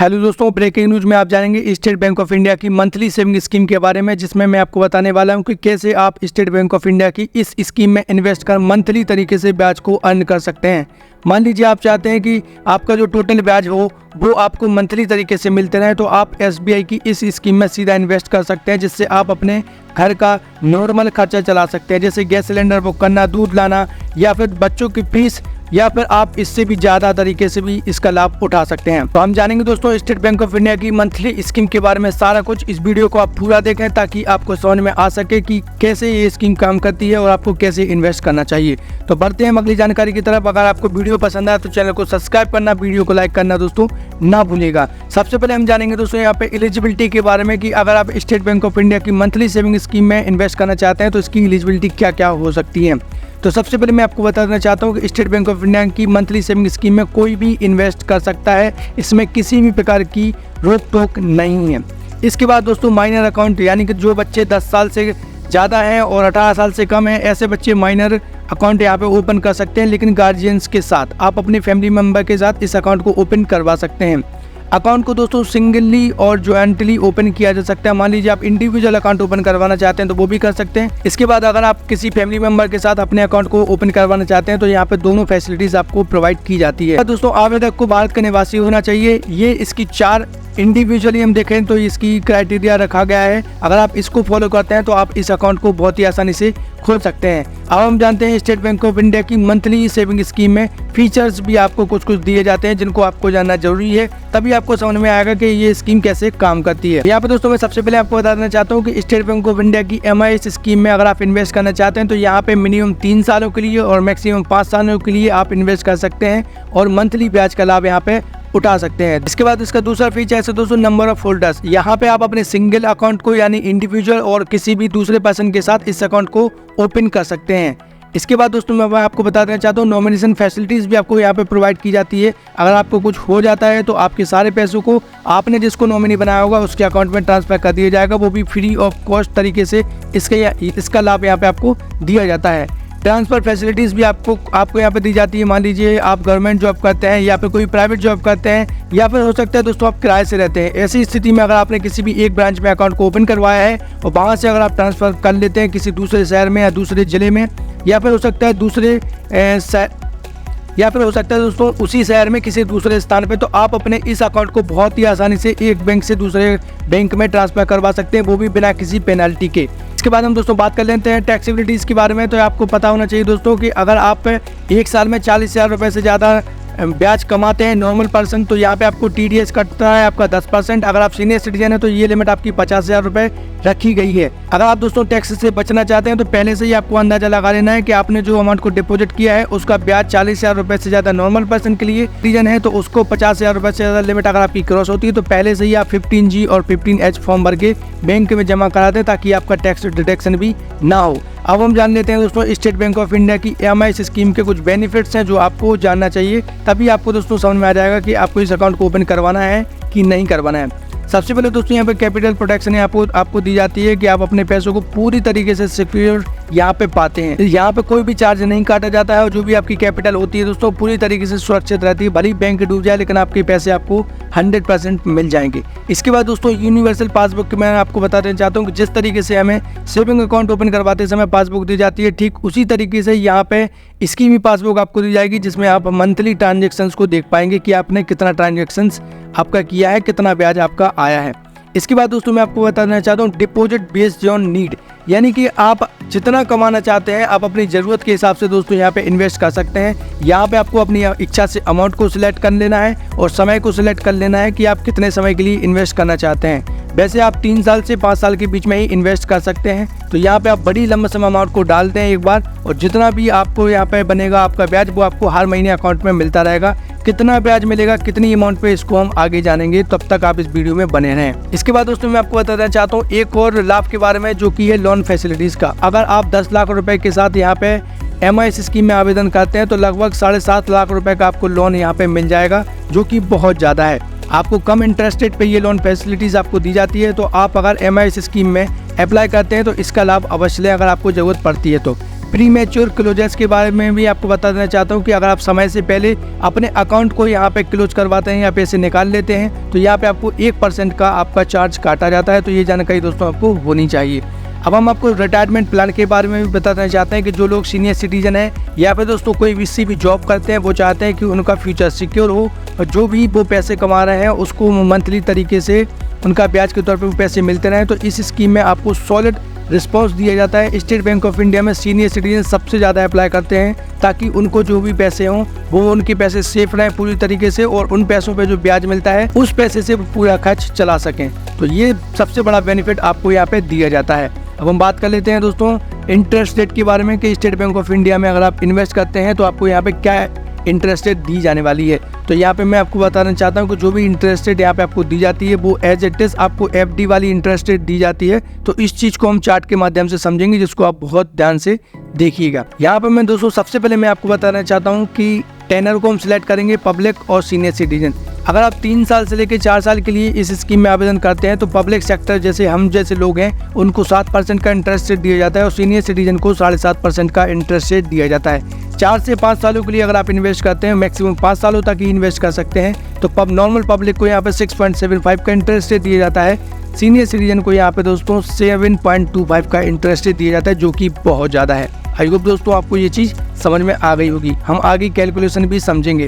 Hello दोस्तों, breaking news में आप जानेंगे स्टेट बैंक ऑफ इंडिया की मंथली सेविंग स्कीम के बारे में, जिसमें मैं आपको बताने वाला हूं कि कैसे आप स्टेट बैंक ऑफ इंडिया की इस स्कीम में इन्वेस्ट कर मंथली तरीके से ब्याज को अर्न कर सकते हैं। मान लीजिए आप चाहते हैं कि आपका जो टोटल ब्याज हो वो आपको मंथली तरीके से मिलते रहे, तो आप SBI की इस स्कीम में सीधा इन्वेस्ट कर सकते हैं, जिससे आप अपने घर का नॉर्मल खर्चा चला सकते हैं, जैसे गैस सिलेंडर बुक करना, दूध लाना या फिर बच्चों की फीस, या फिर आप इससे भी ज़्यादा तरीके से भी इसका लाभ उठा सकते हैं। तो हम जानेंगे दोस्तों स्टेट बैंक ऑफ इंडिया की मंथली स्कीम के बारे में सारा कुछ। इस वीडियो को आप पूरा देखें ताकि आपको समझ में आ सके कि कैसे ये स्कीम काम करती है और आपको कैसे इन्वेस्ट करना चाहिए। तो बढ़ते हैं अगली जानकारी की तरफ। अगर आपको वीडियो पसंद आए तो चैनल को सब्सक्राइब करना, वीडियो को लाइक करना दोस्तों ना भूलिएगा। सबसे पहले हम जानेंगे दोस्तों यहाँ पे एलिजिबिलिटी के बारे में कि अगर आप स्टेट बैंक ऑफ इंडिया की मंथली सेविंग स्कीम में इन्वेस्ट करना चाहते हैं तो इसकी एलिजिबिलिटी क्या क्या हो सकती है। तो सबसे पहले मैं आपको बताना चाहता हूँ कि स्टेट बैंक ऑफ इंडिया की मंथली सेविंग स्कीम में कोई भी इन्वेस्ट कर सकता है, इसमें किसी भी प्रकार की रोक टोक नहीं है। इसके बाद दोस्तों माइनर अकाउंट, यानी कि जो बच्चे 10 साल से ज़्यादा हैं और 18 साल से कम हैं, ऐसे बच्चे माइनर अकाउंट यहाँ पे ओपन कर सकते हैं, लेकिन गार्जियंस के साथ आप अपने फैमिली मेम्बर के साथ इस अकाउंट को ओपन करवा सकते हैं। अकाउंट को दोस्तों सिंगली और जॉइंटली ओपन किया जा सकता है। मान लीजिए आप इंडिविजुअल अकाउंट ओपन करवाना चाहते हैं तो वो भी कर सकते हैं। इसके बाद अगर आप किसी फैमिली मेंबर के साथ अपने अकाउंट को ओपन करवाना चाहते हैं तो यहाँ पे दोनों फैसिलिटीज आपको प्रोवाइड की जाती है। दोस्तों आवेदक को भारत का निवासी होना चाहिए। ये इसकी 4 इंडिविजुअली हम देखें तो इसकी क्राइटेरिया रखा गया है। अगर आप इसको फॉलो करते हैं तो आप इस अकाउंट को बहुत ही आसानी से खोल सकते हैं। अब हम जानते हैं स्टेट बैंक ऑफ इंडिया की मंथली सेविंग स्कीम में फीचर्स भी आपको कुछ दिए जाते हैं जिनको आपको जानना जरूरी है, तभी आपको समझ में आएगा कि ये स्कीम कैसे काम करती है। यहाँ पे दोस्तों मैं सबसे पहले आपको बता देना चाहता हूँ कि स्टेट बैंक ऑफ इंडिया की MIS स्कीम में अगर आप इन्वेस्ट करना चाहते हैं तो यहाँ पे मिनिमम 3 सालों के लिए और मैक्सिमम 5 सालों के लिए आप इन्वेस्ट कर सकते हैं और मंथली ब्याज का लाभ यहाँ पे उठा सकते हैं। इसके बाद इसका दूसरा फीचर है दोस्तों नंबर ऑफ होल्डर्स। यहाँ पे आप अपने सिंगल अकाउंट को यानी इंडिविजुअल और किसी भी दूसरे पर्सन के साथ इस अकाउंट को ओपन कर सकते हैं। इसके बाद दोस्तों मैं आपको बता देना चाहता हूँ नॉमिनेशन फैसिलिटीज़ भी आपको यहाँ पे प्रोवाइड की जाती है। अगर आपको कुछ हो जाता है तो आपके सारे पैसों को आपने जिसको नॉमिनी बनाया होगा उसके अकाउंट में ट्रांसफर कर दिया जाएगा, वो भी फ्री ऑफ कॉस्ट तरीके से इसका लाभ यहाँ पे आपको दिया जाता है। ट्रांसफ़र फैसिलिटीज़ भी आपको यहाँ पे दी जाती है। मान लीजिए आप गवर्नमेंट जॉब करते हैं या फिर कोई प्राइवेट जॉब करते हैं या फिर हो सकता है दोस्तों आप किराए से रहते हैं। ऐसी स्थिति में अगर आपने किसी भी एक ब्रांच में अकाउंट को ओपन करवाया है और वहाँ से अगर आप ट्रांसफ़र कर लेते हैं किसी दूसरे शहर में या दूसरे ज़िले में या फिर हो सकता है दोस्तों उसी शहर में किसी दूसरे स्थान पे, तो आप अपने इस अकाउंट को बहुत ही आसानी से एक बैंक से दूसरे बैंक में ट्रांसफ़र करवा सकते हैं, वो भी बिना किसी पेनल्टी के। इसके बाद हम दोस्तों बात कर लेते हैं टैक्सेबिलिटीज़ के बारे में। तो आपको पता होना चाहिए दोस्तों कि अगर आप एक साल में 40,000 रुपये से ज़्यादा ब्याज कमाते हैं नॉर्मल पर्सन, तो यहाँ पे आपको TDS कटता है आपका 10%। अगर आप सीनियर सिटीजन है तो ये लिमिट आपकी 50,000 रुपये रखी गई है। अगर आप दोस्तों टैक्स से बचना चाहते हैं तो पहले से ही आपको अंदाजा लगा लेना है कि आपने जो अमाउंट को डिपॉजिट किया है उसका ब्याज 40,000 रुपये से ज़्यादा नॉर्मल पर्सन के लिए, सिटीजन है तो उसको 50,000 रुपये से ज़्यादा लिमिट अगर आपकी क्रॉस होती है तो पहले से ही आप 15G और 15H फॉर्म भर के बैंक में जमा करा दें ताकि आपका टैक्स डिडक्शन भी ना हो। अब हम जान लेते हैं दोस्तों स्टेट बैंक ऑफ इंडिया की MIS स्कीम के कुछ बेनिफिट्स हैं जो आपको जानना चाहिए, तभी आपको दोस्तों समझ में आ जाएगा कि आपको इस अकाउंट को ओपन करवाना है कि नहीं करवाना है। सबसे पहले दोस्तों यहाँ पे कैपिटल प्रोटेक्शन आपको दी जाती है कि आप अपने पैसों को पूरी तरीके से सिक्योर यहाँ पे पाते हैं। यहाँ पे कोई भी चार्ज नहीं काटा जाता है और जो भी आपकी कैपिटल होती है दोस्तों पूरी तरीके से सुरक्षित रहती है। भले बैंक डूब जाए लेकिन आपके पैसे आपको 100% मिल जाएंगे। इसके बाद दोस्तों यूनिवर्सल पासबुक की मैं आपको बताना चाहता हूँ कि जिस तरीके से हमें सेविंग अकाउंट ओपन करवाते समय पासबुक दी जाती है, ठीक उसी तरीके से यहाँ पे इसकी भी पासबुक आपको दी जाएगी, जिसमें आप मंथली ट्रांजेक्शन्स को देख पाएंगे कि आपने कितना ट्रांजेक्शन्स आपका किया है, कितना ब्याज आपका आया है। इसके बाद दोस्तों मैं आपको बताना चाहता हूँ डिपॉजिट बेस्ड ऑन नीड, यानी कि आप जितना कमाना चाहते हैं आप अपनी ज़रूरत के हिसाब से दोस्तों यहाँ पे इन्वेस्ट कर सकते हैं। यहाँ पे आपको अपनी इच्छा से अमाउंट को सिलेक्ट कर लेना है और समय को सिलेक्ट कर लेना है कि आप कितने समय के लिए इन्वेस्ट करना चाहते हैं। वैसे आप 3 साल से 5 साल के बीच में ही इन्वेस्ट कर सकते हैं। तो यहाँ पे आप बड़ी लंबे समय अमाउंट को डालते हैं एक बार और जितना भी आपको यहाँ पे बनेगा आपका ब्याज वो आपको हर महीने अकाउंट में मिलता रहेगा। कितना ब्याज मिलेगा, कितनी अमाउंट पे, इसको हम आगे जानेंगे, तब तक आप इस वीडियो में बने रहें। इसके बाद दोस्तों मैं आपको बताना चाहता हूँ एक और लाभ के बारे में जो कि है लोन फैसिलिटीज़ का। अगर आप 10 लाख रुपए के साथ यहाँ पे MIS स्कीम में आवेदन करते हैं तो लगभग 7.5 लाख रुपए का आपको लोन यहाँ पे मिल जाएगा, जो कि बहुत ज़्यादा है। आपको कम इंटरेस्ट रेट पे ये लोन फैसिलिटीज़ आपको दी जाती है। तो आप अगर MIS स्कीम में अप्लाई करते हैं तो इसका लाभ अवश्य लें अगर आपको ज़रूरत पड़ती है तो। प्रीमेच्योर क्लोजेस के बारे में भी आपको बता देना चाहता हूँ कि अगर आप समय से पहले अपने अकाउंट को यहाँ पे क्लोज करवाते हैं या पैसे निकाल लेते हैं तो यहाँ पे आपको 1% का आपका चार्ज काटा जाता है। तो ये जानकारी दोस्तों आपको होनी चाहिए। अब हम आपको रिटायरमेंट प्लान के बारे में भी बताना चाहते हैं कि जो लोग सीनियर सिटीजन हैं या फिर दोस्तों कोई भी जॉब करते हैं, वो चाहते हैं कि उनका फ्यूचर सिक्योर हो और जो भी वो पैसे कमा रहे हैं उसको मंथली तरीके से उनका ब्याज के तौर पर वो पैसे मिलते रहें। तो इस स्कीम में आपको सॉलिड रिस्पॉन्स दिया जाता है। स्टेट बैंक ऑफ इंडिया में सीनियर सिटीजन सबसे ज़्यादा अप्लाई करते हैं ताकि उनको जो भी पैसे हों वो उनके पैसे सेफ रहें पूरी तरीके से, और उन पैसों पे जो ब्याज मिलता है उस पैसे से पूरा खर्च चला सकें। तो ये सबसे बड़ा बेनिफिट आपको यहाँ पे दिया जाता है। अब हम बात कर लेते हैं दोस्तों इंटरेस्ट रेट के बारे में कि स्टेट बैंक ऑफ इंडिया में अगर आप इन्वेस्ट करते हैं तो आपको यहाँ पे क्या इंटरेस्ट रेट दी जाने वाली है। तो यहाँ पे मैं आपको बताना चाहता हूँ कि जो भी इंटरेस्ट रेट यहाँ पे आपको दी जाती है वो एज इट इज आपको FD वाली इंटरेस्ट रेट दी जाती है। तो इस चीज को हम चार्ट के माध्यम से समझेंगे, जिसको आप बहुत ध्यान से देखिएगा। यहाँ पे मैं दोस्तों सबसे पहले मैं आपको बताना चाहता हूँ कि टेनर को हम सिलेक्ट करेंगे पब्लिक और सीनियर सिटीजन। अगर आप 3 साल से लेकर 4 साल के लिए इस स्कीम में आवेदन करते हैं तो पब्लिक सेक्टर जैसे हम जैसे लोग हैं उनको 7% का इंटरेस्ट रेट दिया जाता है और सीनियर सिटीजन को 7.5% का इंटरेस्ट रेट दिया जाता है। 4 से 5 सालों के लिए अगर आप इन्वेस्ट करते हैं, मैक्सिमम 5 सालों तक ही इन्वेस्ट कर सकते हैं, तो नॉर्मल पब्लिक को यहाँ पे 6.75 का इंटरेस्ट रेट दिया जाता है। सीनियर सिटीजन को यहाँ पे दोस्तों 7.25 का इंटरेस्ट रेट दिया जाता है, जो कि बहुत ज़्यादा है। आई होप दोस्तों आपको ये चीज़ समझ में आ गई होगी। हम आगे कैलकुलेशन भी समझेंगे।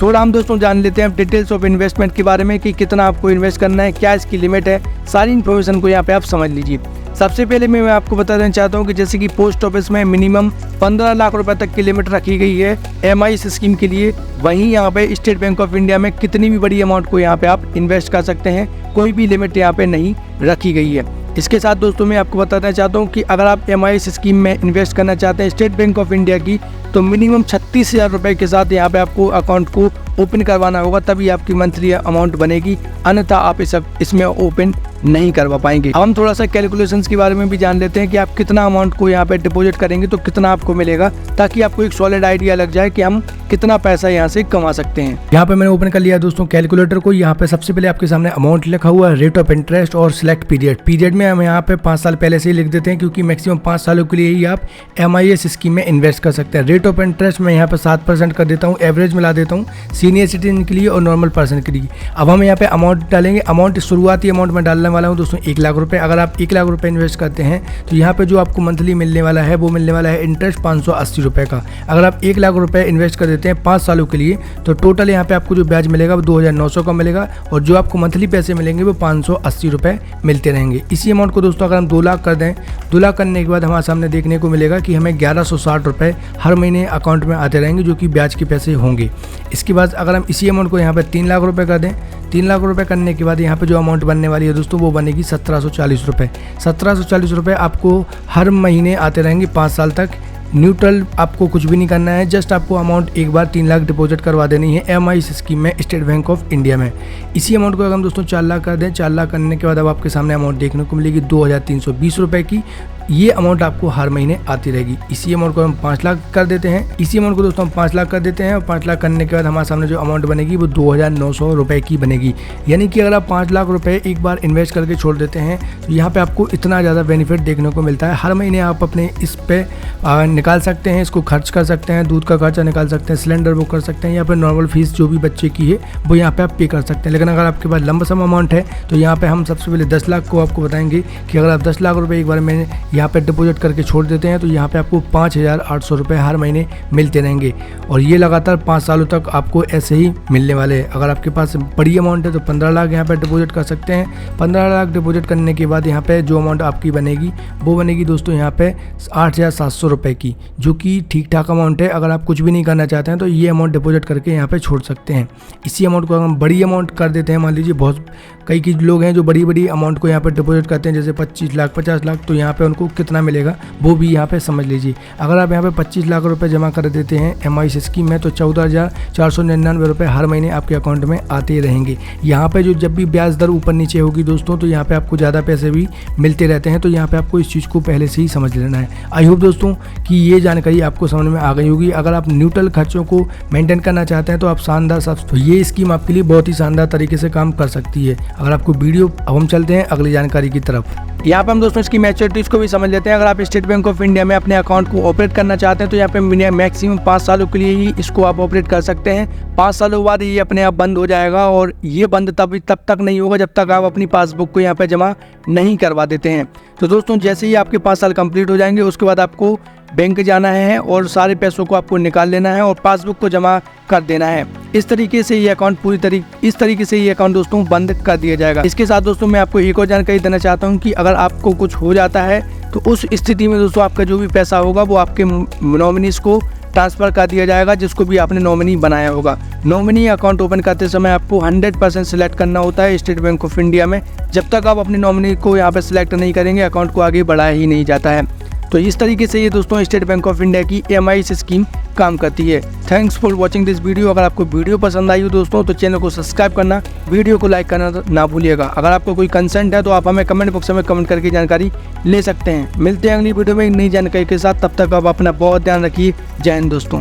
थोड़ा हम दोस्तों जान लेते हैं डिटेल्स ऑफ इन्वेस्टमेंट के बारे में कि कितना आपको इन्वेस्ट करना है, क्या इसकी लिमिट है, सारी इन्फॉर्मेशन को यहाँ पे आप समझ लीजिए। सबसे पहले मैं आपको बता देना चाहता हूँ कि जैसे कि पोस्ट ऑफिस में मिनिमम 15 लाख रुपए तक की लिमिट रखी गई है MIS स्कीम के लिए, वहीं यहाँ पे स्टेट बैंक ऑफ इंडिया में कितनी भी बड़ी अमाउंट को यहाँ पे आप इन्वेस्ट कर सकते हैं, कोई भी लिमिट यहाँ पे नहीं रखी गई है। इसके साथ दोस्तों मैं आपको बताना चाहता हूँ कि अगर आप MIS स्कीम में इन्वेस्ट करना चाहते हैं स्टेट बैंक ऑफ इंडिया की, तो मिनिमम 36,000 रुपये के साथ यहाँ पे आपको अकाउंट को ओपन करवाना होगा, तभी आपकी मंथली अमाउंट बनेगी, अन्यथा आप इसमें ओपन नहीं करवा पाएंगे। अब हम थोड़ा सा कैलकुलेशंस के बारे में भी जान लेते हैं कि आप कितना अमाउंट को यहाँ पे डिपॉजिट करेंगे तो कितना आपको मिलेगा, ताकि आपको एक सॉलिड आइडिया लग जाए कि हम कितना पैसा यहाँ से कमा सकते हैं। यहाँ पे मैंने ओपन कर लिया दोस्तों कैलकुलेटर को। यहाँ पे सबसे पहले आपके सामने अमाउंट लिखा हुआ है, रेट ऑफ इंटरेस्ट और सिलेक्ट पीरियड में हम यहाँ पे 5 साल पहले से ही लिख देते हैं, क्योंकि मैक्सिमम 5 सालों के लिए ही आप MIS स्कीम में इन्वेस्ट कर सकते हैं। रेट ऑफ इंटरेस्ट मैं यहाँ पे 7% कर देता हूँ, एवरेज मिला देता हूँ सीनियर सिटीजन के लिए और नॉर्मल पर्सन के लिए। अब हम यहाँ पे अमाउंट डालेंगे। अमाउंट शुरुआती अमाउंट में डालने वाला हूँ दोस्तों 1 लाख रुपए। अगर आप 1 लाख रुपए इन्वेस्ट करते हैं तो यहाँ पे जो आपको मंथली मिलने वाला है वो मिलने वाला है इंटरेस्ट 580 रुपये का। अगर आप 1 लाख रुपए इन्वेस्ट कर देते हैं 5 सालों के लिए, तो टोटल यहाँ पे आपको जो ब्याज मिलेगा वो 2,900 का मिलेगा, और जो आपको मंथली पैसे मिलेंगे वो 580 रुपये मिलते रहेंगे। इसी अमाउंट को दोस्तों अगर हम 2 लाख कर दें, 2 लाख करने के बाद हमारे सामने देखने को मिलेगा कि हमें 1160 रुपये हर महीने अकाउंट में आते रहेंगे, जो कि ब्याज के पैसे होंगे। इसके बाद अगर हम इसी अमाउंट को यहाँ पे 3 लाख रुपए कर दें, 3 लाख रुपए करने के बाद यहाँ पे जो अमाउंट बनने वाली है दोस्तों वो बनेगी 1740 रुपये। 1740 रुपये आपको हर महीने आते रहेंगे 5 साल तक। न्यूट्रल आपको कुछ भी नहीं करना है, जस्ट आपको अमाउंट एक बार 3 लाख डिपॉजिट करवा देनी है MIS स्कीम में स्टेट बैंक ऑफ इंडिया में। इसी अमाउंट को अगर हम दोस्तों 4 लाख कर दें, 4 लाख करने के बाद अब आपके सामने अमाउंट देखने को मिलेगी 2,320 रुपये की। ये अमाउंट आपको हर महीने आती रहेगी। इसी अमाउंट को हम 5 लाख कर देते हैं। इसी अमाउंट को दोस्तों हम 5 लाख कर देते हैं, और 5 लाख करने के बाद हमारे सामने जो अमाउंट बनेगी वो 2,900 रुपये की बनेगी। यानी कि अगर आप 5 लाख रुपए एक बार इन्वेस्ट करके छोड़ देते हैं तो यहाँ पे आपको इतना ज़्यादा बेनिफिट देखने को मिलता है। हर महीने आप अपने इस पे निकाल सकते हैं, इसको खर्च कर सकते हैं, दूध का खर्चा निकाल सकते हैं, सिलेंडर बुक कर सकते हैं, या फिर नॉर्मल फीस जो भी बच्चे की है वो यहाँ पे आप पे कर सकते हैं। लेकिन अगर आपके पास लंबा सम अमाउंट है तो यहाँ पे हम सबसे पहले 10 लाख को आपको बताएंगे कि अगर आप 10 लाख रुपये एक बार में यहाँ पे डिपॉजिट करके छोड़ देते हैं तो यहाँ पे आपको 5,800 रुपये हर महीने मिलते रहेंगे, और ये लगातार 5 सालों तक आपको ऐसे ही मिलने वाले हैं। अगर आपके पास बड़ी अमाउंट है तो 15 लाख यहाँ पे डिपॉजिट कर सकते हैं। 15 लाख डिपॉजिट करने के बाद यहाँ पे जो अमाउंट आपकी बनेगी वो बनेगी दोस्तों यहाँ पे 8,700 रुपये की, जो कि ठीक ठाक अमाउंट है। अगर आप कुछ भी नहीं करना चाहते हैं तो ये अमाउंट डिपॉजिट करके यहाँ पे छोड़ सकते हैं। इसी अमाउंट को अगर हम बड़ी अमाउंट कर देते हैं, मान लीजिए बहुत कई लोग हैं जो बड़ी अमाउंट को यहाँ पे डिपॉजिट करते हैं, जैसे 25 लाख 50 लाख, तो यहाँ पे उनको कितना मिलेगा वो भी यहाँ पे समझ लीजिए। अगर आप यहाँ पे 25 लाख रुपए जमा कर देते हैं MIS स्कीम में तो 14,499 रुपये हर महीने आपके अकाउंट में आते रहेंगे। यहाँ पे जो जब भी ब्याज दर ऊपर नीचे होगी दोस्तों तो यहाँ पे आपको ज़्यादा पैसे भी मिलते रहते हैं, तो यहाँ पे आपको इस चीज़ को पहले से ही समझ लेना है। आई होप दोस्तों कि ये जानकारी आपको समझ में आ गई होगी। अगर आप न्यूट्रल खर्चों को मेंटेन करना चाहते हैं तो आप शानदार तो ये स्कीम आपके लिए बहुत ही शानदार तरीके से काम कर सकती है। अगर आपको वीडियो, अब हम चलते हैं अगली जानकारी की तरफ। यहाँ पे हम दोस्तों इसकी मैच्योरिटीज़ को भी समझ लेते हैं। अगर आप स्टेट बैंक ऑफ इंडिया में अपने अकाउंट को ऑपरेट करना चाहते हैं तो यहाँ पे मैक्सिमम 5 सालों के लिए ही इसको आप ऑपरेट कर सकते हैं। 5 सालों बाद ये अपने आप बंद हो जाएगा और ये बंद तब तक नहीं होगा जब तक आप अपनी पासबुक को यहाँ पे जमा नहीं करवा देते हैं। तो दोस्तों जैसे ही आपके 5 साल कंप्लीट हो जाएंगे उसके बाद आपको बैंक जाना है और सारे पैसों को आपको निकाल लेना है और पासबुक को जमा कर देना है। इस तरीके से ये अकाउंट दोस्तों बंद कर दिया जाएगा। इसके साथ दोस्तों मैं आपको एक और जानकारी देना चाहता हूँ कि अगर आपको कुछ हो जाता है तो उस स्थिति में दोस्तों आपका जो भी पैसा होगा वो आपके नॉमिनीज को ट्रांसफ़र कर दिया जाएगा जिसको भी आपने नॉमिनी बनाया होगा। नॉमिनी अकाउंट ओपन करते समय आपको 100% सिलेक्ट करना होता है स्टेट बैंक ऑफ इंडिया में। जब तक आप अपने नॉमिनी को यहाँ पर सिलेक्ट नहीं करेंगे अकाउंट को आगे बढ़ाया ही नहीं जाता है। तो इस तरीके से ये दोस्तों स्टेट बैंक ऑफ इंडिया की EMI स्कीम काम करती है। Thanks for watching this video. अगर आपको वीडियो पसंद आई हो दोस्तों तो चैनल को सब्सक्राइब करना, वीडियो को लाइक करना ना भूलिएगा। अगर आपको कोई कंसेंट है तो आप हमें कमेंट बॉक्स में कमेंट करके जानकारी ले सकते हैं। मिलते हैं अगली वीडियो में एक नई जानकारी के साथ, तब तक आप अपना बहुत ध्यान रखिए। जय हिंद दोस्तों।